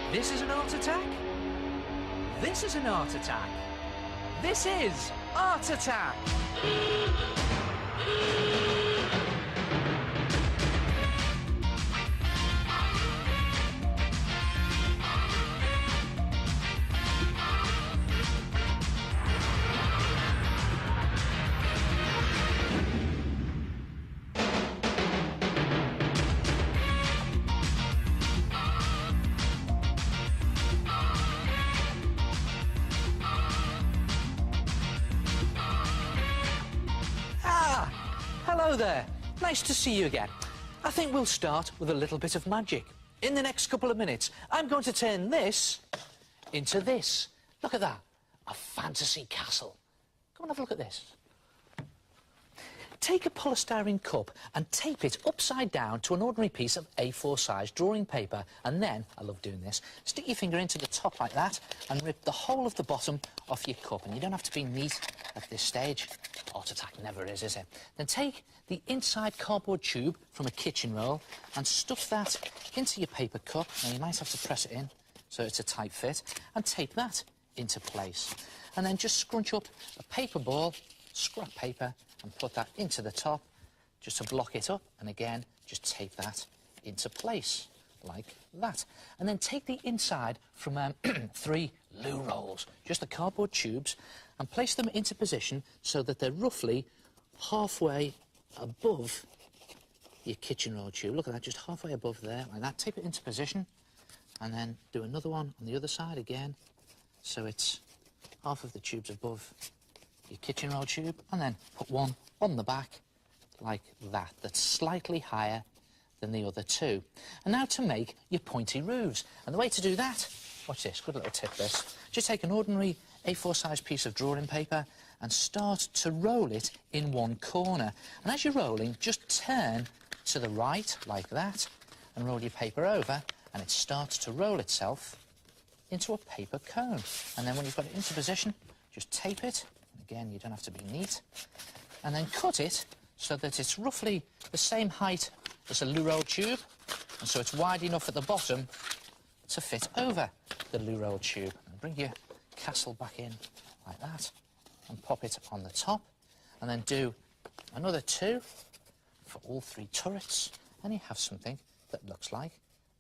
This is an art attack. This is an art attack. This is Art Attack. Hello there, nice to see you again. I think we'll start with a little bit of magic. In the next couple of minutes, I'm going to turn this into this. Look at that, a fantasy castle. Come and have a look at this. Take a polystyrene cup and tape it upside down to an ordinary piece of A4 size drawing paper, and then, I love doing this, stick your finger into the top like that and rip the whole of the bottom off your cup. And you don't have to be neat at this stage. Art Attack never is it? Then take the inside cardboard tube from a kitchen roll and stuff that into your paper cup. Now you might have to press it in so it's a tight fit, and tape that into place. And then just scrunch up a paper ball, scrap paper, and put that into the top just to block it up, and again just tape that into place like that. And then take the inside from 3 loo rolls, just the cardboard tubes, and place them into position so that they're roughly halfway above your kitchen roll tube. Look at that, just halfway above there, like that. Tape it into position, and then do another one on the other side again, so it's half of the tubes above your kitchen roll tube, and then put one on the back like that, that's slightly higher than the other 2. And now to make your pointy roofs. And the way to do that, watch this, good little tip this. Just take an ordinary A4 size piece of drawing paper and start to roll it in one corner. And as you're rolling, just turn to the right like that and roll your paper over, and it starts to roll itself into a paper cone. And then when you've got it into position, just tape it. Again, you don't have to be neat. And then cut it so that it's roughly the same height as a loo roll tube, and so it's wide enough at the bottom to fit over the loo roll tube. And bring your castle back in like that and pop it on the top, and then do another 2 for all 3 turrets, and you have something that looks like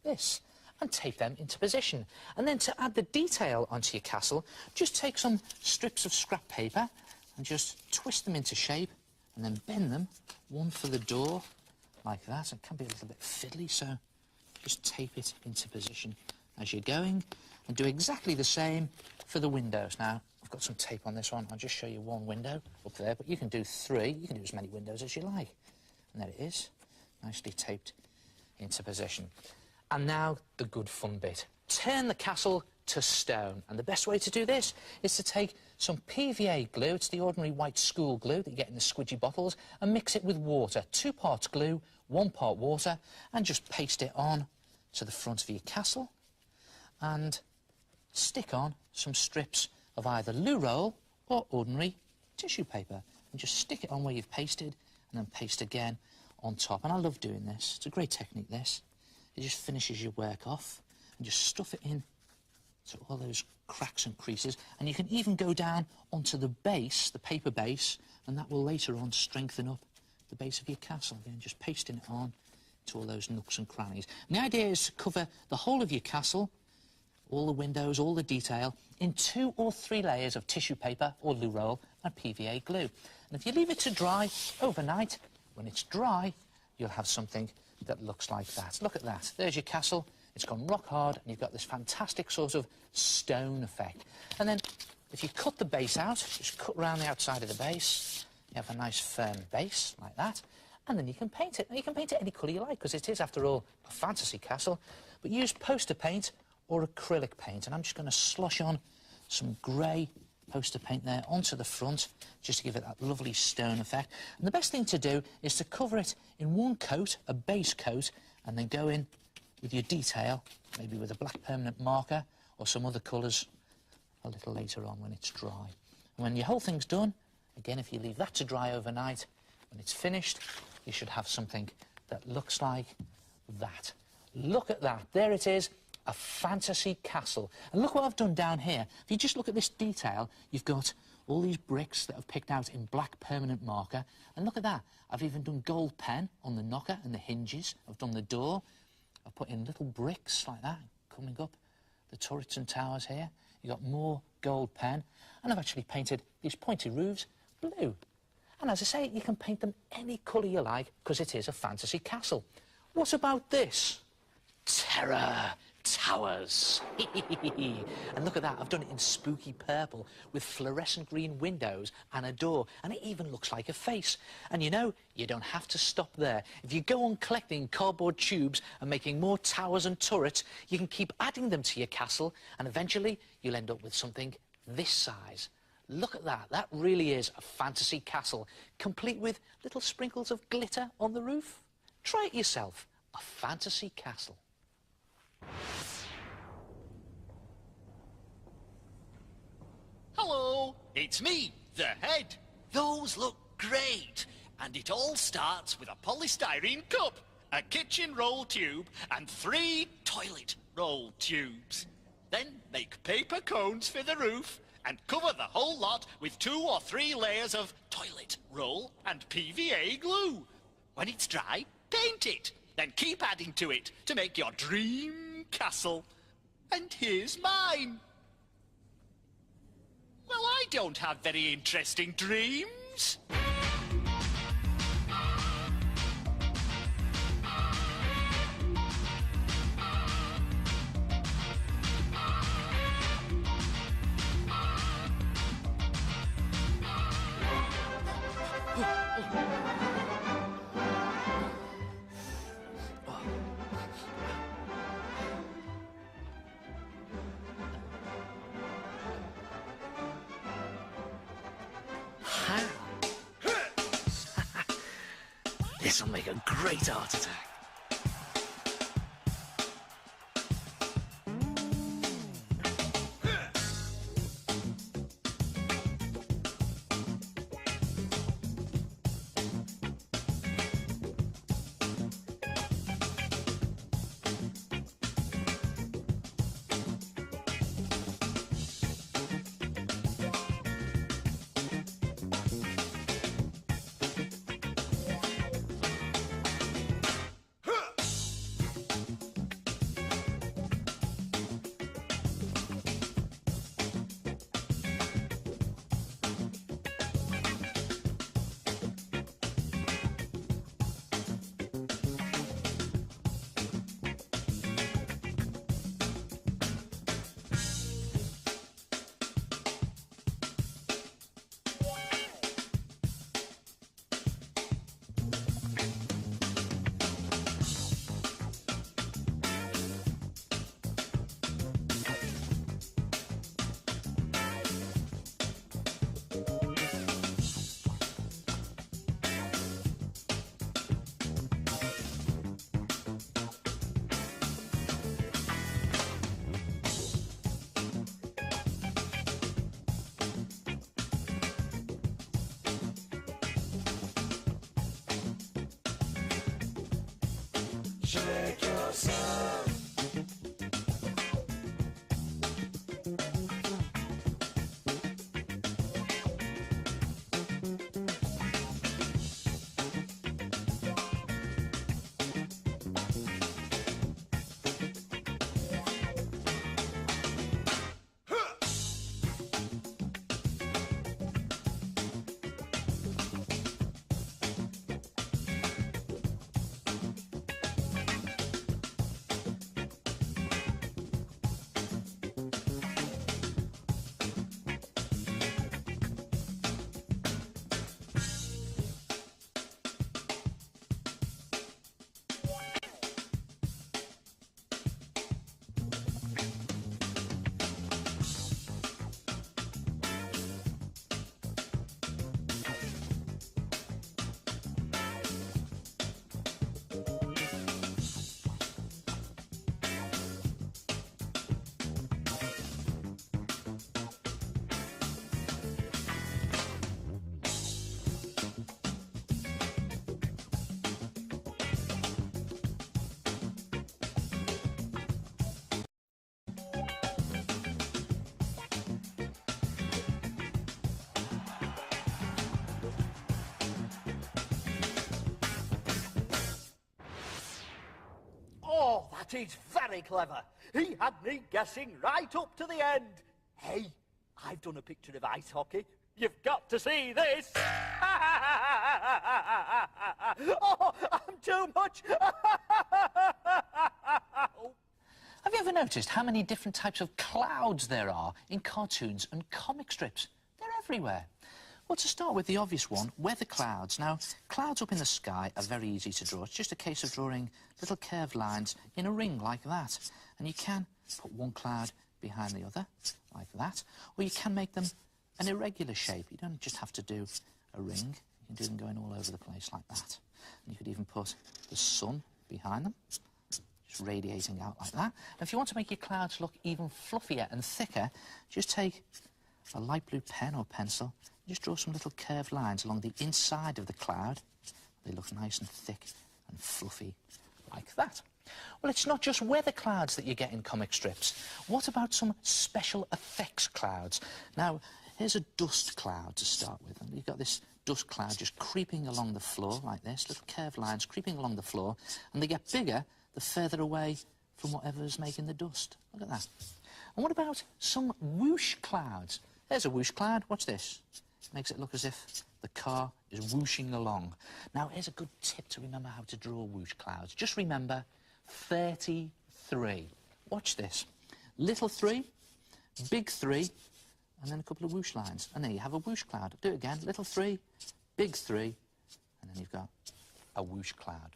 this. And tape them into position. And then to add the detail onto your castle, just take some strips of scrap paper and just twist them into shape, and then bend them, one for the door, like that. It can be a little bit fiddly, so just tape it into position as you're going, and do exactly the same for the windows. Now, I've got some tape on this one. I'll just show you 1 window up there, but you can do 3. You can do as many windows as you like. And there it is, nicely taped into position. And now the good fun bit. Turn the castle to stone. And the best way to do this is to take some PVA glue, it's the ordinary white school glue that you get in the squidgy bottles, and mix it with water. 2 parts glue, 1 part water, and just paste it on to the front of your castle. And stick on some strips of either loo roll or ordinary tissue paper. And just stick it on where you've pasted, and then paste again on top. And I love doing this. It's a great technique, this. It just finishes your work off, and just stuff it in to all those cracks and creases. And you can even go down onto the base, the paper base, and that will later on strengthen up the base of your castle. Again, just pasting it on to all those nooks and crannies. And the idea is to cover the whole of your castle, all the windows, all the detail, in 2 or 3 layers of tissue paper or loo roll and PVA glue. And if you leave it to dry overnight, when it's dry, you'll have something that looks like that. Look at that. There's your castle. It's gone rock hard, and you've got this fantastic sort of stone effect. And then if you cut the base out, just cut around the outside of the base, you have a nice firm base like that, and then you can paint it. Now, you can paint it any colour you like, because it is, after all, a fantasy castle, but use poster paint or acrylic paint. And I'm just going to slosh on some grey poster paint there onto the front, just to give it that lovely stone effect. And the best thing to do is to cover it in 1 coat, a base coat, and then go in with your detail, maybe with a black permanent marker or some other colours a little later on when it's dry. And when your whole thing's done, again, if you leave that to dry overnight, when it's finished, you should have something that looks like that. Look at that. There it is, a fantasy castle. And look what I've done down here. If you just look at this detail, you've got all these bricks that I've picked out in black permanent marker. And look at that. I've even done gold pen on the knocker and the hinges. I've done the door. I've put in little bricks like that coming up the turrets and towers here. You've got more gold pen. And I've actually painted these pointy roofs blue. And as I say, you can paint them any colour you like because it is a fantasy castle. What about this? Terror towers. And look at that, I've done it in spooky purple with fluorescent green windows and a door, and it even looks like a face. And you know, you don't have to stop there. If you go on collecting cardboard tubes and making more towers and turrets, you can keep adding them to your castle, and eventually you'll end up with something this size. Look at that, that really is a fantasy castle, complete with little sprinkles of glitter on the roof. Try it yourself, a fantasy castle. Hello, it's me, the head. Those look great. And it all starts with a polystyrene cup, a kitchen roll tube, and 3 toilet roll tubes. Then make paper cones for the roof and cover the whole lot with 2 or 3 layers of toilet roll and PVA glue. When it's dry, paint it. Then keep adding to it to make your dream castle. And here's mine. Well, I don't have very interesting dreams. This'll make a great heart attack. That is very clever. He had me guessing right up to the end. Hey, I've done a picture of ice hockey. You've got to see this. Oh, I'm too much. Have you ever noticed how many different types of clouds there are in cartoons and comic strips? They're everywhere. Well, to start with, the obvious one, weather clouds. Now, clouds up in the sky are very easy to draw. It's just a case of drawing little curved lines in a ring like that. And you can put one cloud behind the other, like that. Or you can make them an irregular shape. You don't just have to do a ring. You can do them going all over the place like that. And you could even put the sun behind them, just radiating out like that. And if you want to make your clouds look even fluffier and thicker, just take a light blue pen or pencil, just draw some little curved lines along the inside of the cloud. They look nice and thick and fluffy, like that. Well, it's not just weather clouds that you get in comic strips. What about some special effects clouds? Now, here's a dust cloud to start with. And you've got this dust cloud just creeping along the floor like this, little curved lines creeping along the floor, and they get bigger the further away from whatever's making the dust. Look at that. And what about some whoosh clouds? There's a whoosh cloud. Watch this. Makes it look as if the car is whooshing along. Now, here's a good tip to remember how to draw whoosh clouds. Just remember 33. Watch this. Little 3, big 3, and then a couple of whoosh lines. And there you have a whoosh cloud. Do it again. Little 3, big 3, and then you've got a whoosh cloud.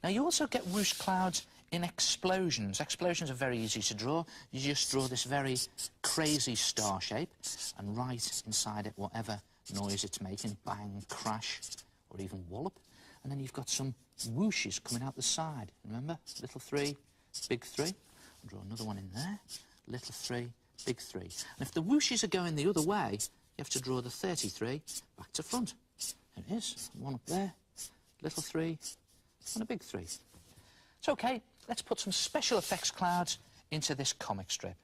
Now, you also get whoosh clouds in explosions. Explosions are very easy to draw. You just draw this very crazy star shape and write inside it whatever noise it's making, bang, crash, or even wallop. And then you've got some whooshes coming out the side. Remember? Little 3, big 3. I'll draw another one in there. Little 3, big 3. And if the whooshes are going the other way, you have to draw the 33 back to front. There it is. One up there. Little 3 and a big 3. It's OK. Let's put some special effects clouds into this comic strip.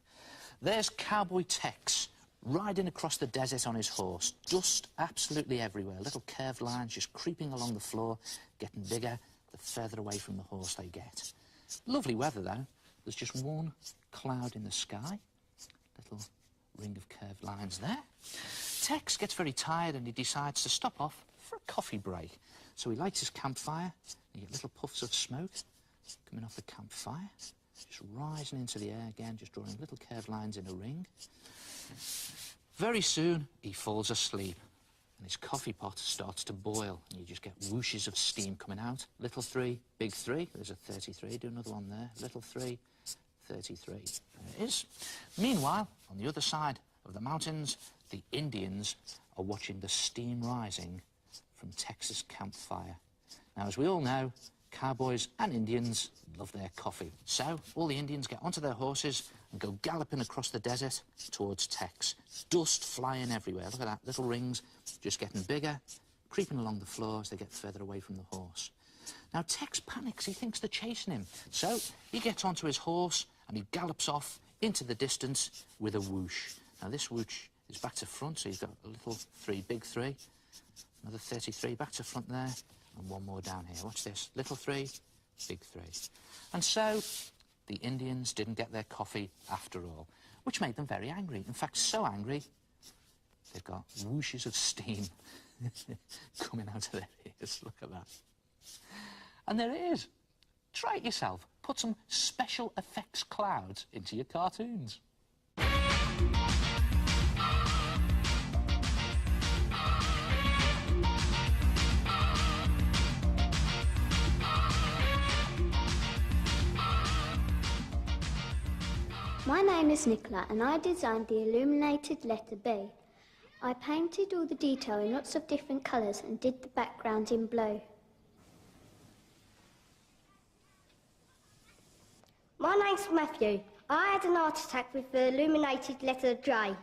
There's Cowboy Tex riding across the desert on his horse. Dust absolutely everywhere. Little curved lines just creeping along the floor, getting bigger the further away from the horse they get. Lovely weather, though. There's just one cloud in the sky. Little ring of curved lines there. Tex gets very tired and he decides to stop off for a coffee break. So he lights his campfire. You get little puffs of smoke coming off the campfire, just rising into the air again, just drawing little curved lines in a ring. Very soon, he falls asleep, and his coffee pot starts to boil, and you just get whooshes of steam coming out. Little 3, big 3. There's a 33. Do another one there. Little 3, 33. There it is. Meanwhile, on the other side of the mountains, the Indians are watching the steam rising from Tex's campfire. Now, as we all know, cowboys and Indians love their coffee. So all the Indians get onto their horses and go galloping across the desert towards Tex. Dust flying everywhere. Look at that. Little rings just getting bigger, creeping along the floor as they get further away from the horse. Now, Tex panics. He thinks they're chasing him. So he gets onto his horse and he gallops off into the distance with a whoosh. Now, this whoosh is back to front, so you've got a little 3, big 3, another 33 back to front there, and one more down here. Watch this. Little 3, big 3. And so the Indians didn't get their coffee after all, which made them very angry. In fact, so angry, they've got whooshes of steam coming out of their ears. Look at that. And there it is. Try it yourself. Put some special effects clouds into your cartoons. My name is Nicola and I designed the illuminated letter B. I painted all the detail in lots of different colours and did the background in blue. My name's Matthew. I had an heart attack with the illuminated letter J.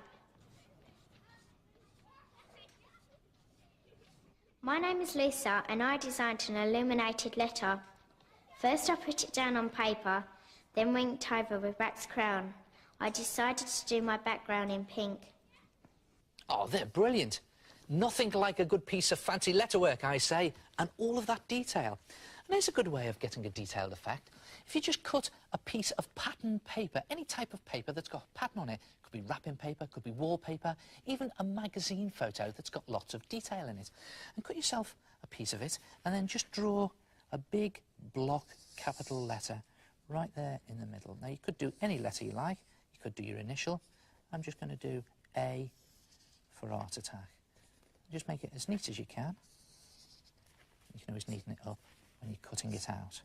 My name is Lisa and I designed an illuminated letter. First I put it down on paper, then went over with wax crayon. I decided to do my background in pink. Oh, they're brilliant. Nothing like a good piece of fancy letterwork, I say, and all of that detail. And here's a good way of getting a detailed effect. if you just cut a piece of pattern paper, any type of paper that's got a pattern on it, could be wrapping paper, could be wallpaper, even a magazine photo that's got lots of detail in it, and cut yourself a piece of it, and then just draw a big block capital letter right there in the middle. Now, you could do any letter you like. You could do your initial. I'm just going to do A for Art Attack. Just make it as neat as you can. You can always neaten it up when you're cutting it out.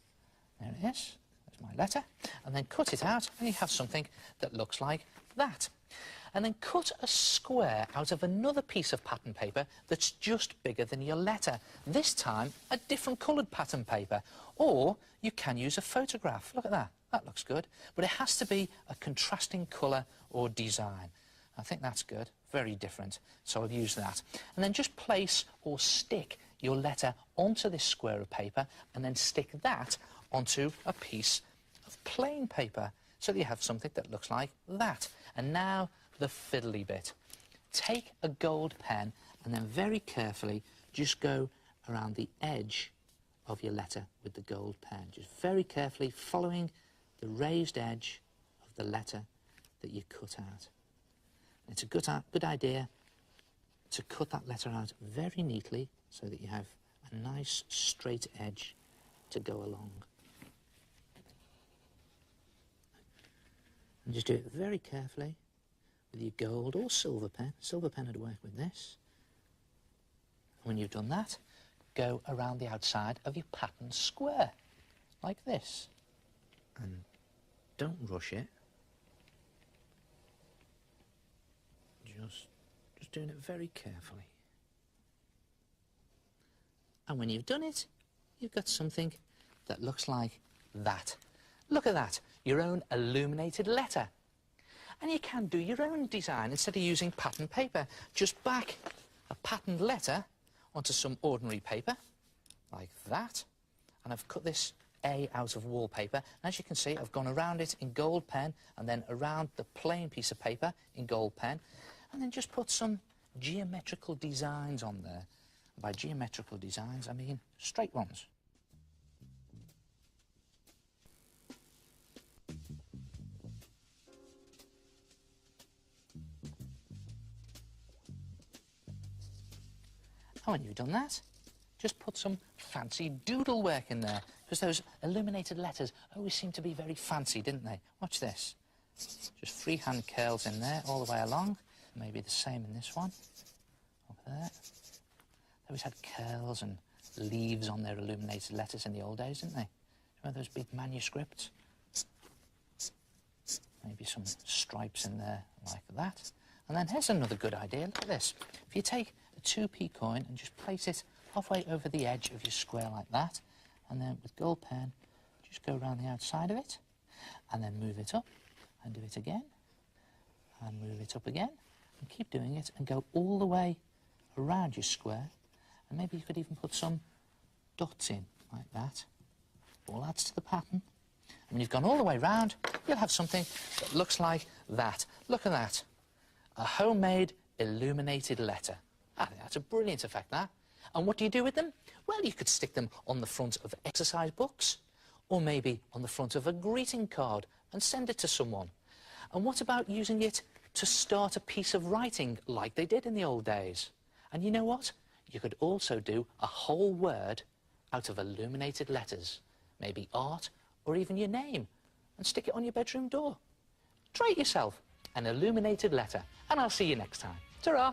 There it is. There's my letter. And then cut it out, and you have something that looks like that. And then cut a square out of another piece of pattern paper that's just bigger than your letter. This time, a different coloured pattern paper. Or you can use a photograph. Look at that. That looks good. But it has to be a contrasting colour or design. I think that's good. Very different. So I've used that. And then just place or stick your letter onto this square of paper, and then stick that onto a piece of plain paper, so that you have something that looks like that. And now the fiddly bit. Take a gold pen and then very carefully just go around the edge of your letter with the gold pen. Just very carefully following the raised edge of the letter that you cut out. And it's a good idea to cut that letter out very neatly so that you have a nice straight edge to go along. And just do it very carefully with your gold or silver pen. Silver pen would work with this. And when you've done that, go around the outside of your pattern square, like this. And don't rush it. Just doing it very carefully. And when you've done it, you've got something that looks like that. Look at that, your own illuminated letter. And you can do your own design instead of using pattern paper. Just back a patterned letter onto some ordinary paper, like that. And I've cut this A out of wallpaper. As you can see, I've gone around it in gold pen and then around the plain piece of paper in gold pen. And then just put some geometrical designs on there. And by geometrical designs, I mean straight ones. And when you've done that, just put some fancy doodle work in there, because those illuminated letters always seem to be very fancy, didn't they? Watch this. Just freehand curls in there all the way along. Maybe the same in this one. Up there. They always had curls and leaves on their illuminated letters in the old days, didn't they? Remember those big manuscripts? Maybe some stripes in there like that. And then here's another good idea. Look at this. If you take a 2p coin and just place it halfway over the edge of your square like that, and then with gold pen, just go around the outside of it, and then move it up, and do it again, and move it up again, and keep doing it, and go all the way around your square, and maybe you could even put some dots in, like that. All adds to the pattern. And when you've gone all the way round, you'll have something that looks like that. Look at that. A homemade illuminated letter. I think that's a brilliant effect, that. And what do you do with them? Well, you could stick them on the front of exercise books, or maybe on the front of a greeting card and send it to someone. And what about using it to start a piece of writing like they did in the old days? And you know what? You could also do a whole word out of illuminated letters, maybe art or even your name, and stick it on your bedroom door. Try it yourself, an illuminated letter, and I'll see you next time. Ta-ra!